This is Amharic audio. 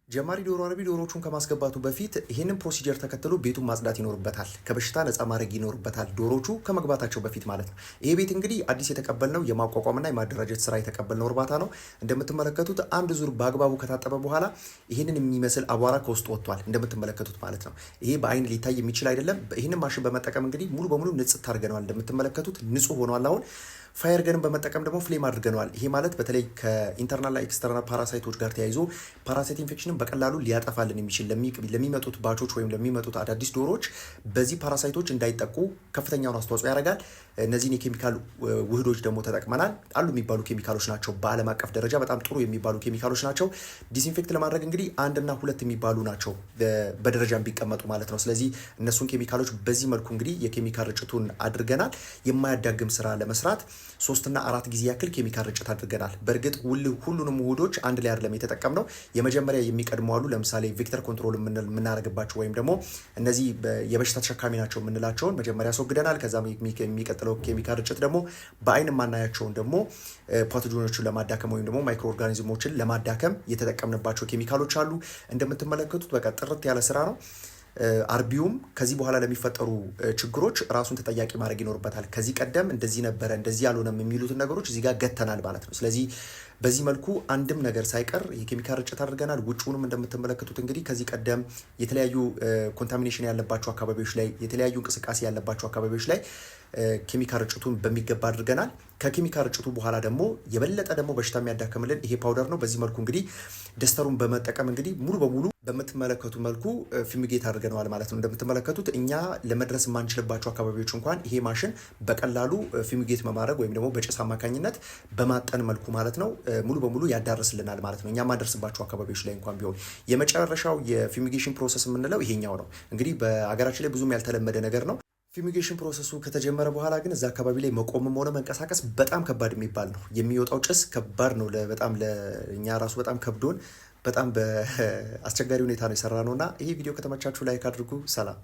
ጀማሪ ዶሮ አርቢ ዶሮቹን ከማስገባቱ በፊት ይሄንን ፕሮሲጀር ተከትሎ ቤቱን ማጽዳት ይኖርበታል። ከበሽታ ነፃ ማድረግ ይኖርበታል። ዶሮቹ ከመግባታቸው በፊት ማለት ነው። ይሄ ቤት እንግዲህ አዲስ የተቀበልነው የማቋቋምና የማደራጀት ስራ የተቀበልነው እርባታ ነው። እንደምትመለከቱት አንድ ዙር በአግባቡ ከታጠበ በኋላ ይሄንን የሚመስል አቧራ ከውስጥ ወጥቷል። እንደምትመለከቱት ማለት ነው። ይሄ በአይን ሊታይ የሚችል አይደለም። ይሄንን ማሽን በመጠቀም እንግዲህ ሙሉ በሙሉ ንጽት አድርገነዋል። እንደምትመለከቱት ንጹህ ሆኗል። አሁን ፋየር ገንን በመጠቀም ደግሞ ፍሌም አድርገነዋል። ይሄ ማለት በተለይ ከኢንተርናልና ኤክስተርናል ፓራሳይቶች ጋር ተያይዞ ፓራሳይት ኢንፌክሽንን በቀላሉ ሊያጠፋልን የሚችል ለሚመጡት ባቾች ወይም ለሚመጡት አዳዲስ ዶሮዎች በዚህ ፓራሳይቶች እንዳይጠቁ ከፍተኛውን አስተዋጽኦ ያደርጋል። እነዚህን የኬሚካል ውህዶች ደግሞ ተጠቅመናል። አሉ የሚባሉ ኬሚካሎች ናቸው። በዓለም አቀፍ ደረጃ በጣም ጥሩ የሚባሉ ኬሚካሎች ናቸው። ዲስኢንፌክት ለማድረግ እንግዲህ 1 እና 2 የሚባሉ ናቸው በደረጃ ቢቀመጡ ማለት ነው። ስለዚህ እነሱን ኬሚካሎች በዚህ መልኩ እንግዲህ የኬሚካል ርጭቱን አድርገናል። የማያዳግም ስራ ለመስራት 3 እና 4 ጊዜ ያክል ኬሚካል ርጭት አድርገናል። በእርግጥ ሁሉንም ውህዶች አንድ ላይ አይደለም የተጠቀምነው። የመጀመሪያ የሚቀድሙ አሉ። ለምሳሌ ቬክተር ኮንትሮል የምናደርግባቸው ወይም ደግሞ እነዚህ የበሽታ ተሸካሚ ናቸው የምንላቸውን መጀመሪያ አስወግደናል። ከዛ የሚቀጥለው ኬሚካል ርጭት ደግሞ በአይን የማናያቸውን ደግሞ ፓቶጂኖችን ለማዳከም ወይም ደግሞ ማይክሮ ኦርጋኒዝሞችን ለማዳከም የተጠቀምንባቸው ኬሚካሎች አሉ። እንደምትመለከቱት በቃ ጥርት ያለ ስራ ነው። አርቢውም ከዚህ በኋላ ለሚፈጠሩ ችግሮች ራሱን ተጠያቂ ማድረግ ይኖርበታል። ከዚህ ቀደም እንደዚህ ነበረ እንደዚህ ያልሆነም የሚሉትን ነገሮች እዚህ ጋር ገተናል ማለት ነው። ስለዚህ በዚህ መልኩ አንድም ነገር ሳይቀር የኬሚካል ርጭት አድርገናል። ውጭውንም እንደምትመለከቱት እንግዲህ ከዚህ ቀደም የተለያዩ ኮንታሚኔሽን ያለባቸው አካባቢዎች ላይ የተለያዩ እንቅስቃሴ ያለባቸው አካባቢዎች ላይ ኬሚካል ርጭቱን በሚገባ አድርገናል። ከኬሚካል ርጭቱ በኋላ ደግሞ የበለጠ ደግሞ በሽታ የሚያዳክምልን ይሄ ፓውደር ነው። በዚህ መልኩ እንግዲህ ደስተሩን በመጠቀም እንግዲህ ሙሉ በሙሉ በምትመለከቱ መልኩ ፊሚጌት አድርገነዋል ማለት ነው። እንደምትመለከቱት እኛ ለመድረስ የማንችልባቸው አካባቢዎች እንኳን ይሄ ማሽን በቀላሉ ፊሚጌት በማድረግ ወይም ደግሞ በጭስ አማካኝነት በማጠን መልኩ ማለት ነው ሙሉ በሙሉ ያዳርስልናል ማለት ነው። እኛ ማደርስባቸው አካባቢዎች ላይ እንኳን ቢሆን የመጨረሻው የፊሚጌሽን ፕሮሰስ የምንለው ይሄኛው ነው። እንግዲህ በሀገራችን ላይ ብዙም ያልተለመደ ነገር ነው። ፊሚጌሽን ፕሮሰሱ ከተጀመረ በኋላ ግን እዛ አካባቢ ላይ መቆምም ሆነ መንቀሳቀስ በጣም ከባድ የሚባል ነው። የሚወጣው ጭስ ከባድ ነው። በጣም ለእኛ ራሱ በጣም ከብዶን በጣም በአስቸጋሪ ሁኔታ ነው የሰራ ነው እና ይሄ ቪዲዮ ከተመቻችሁ ላይክ አድርጉ። ሰላም።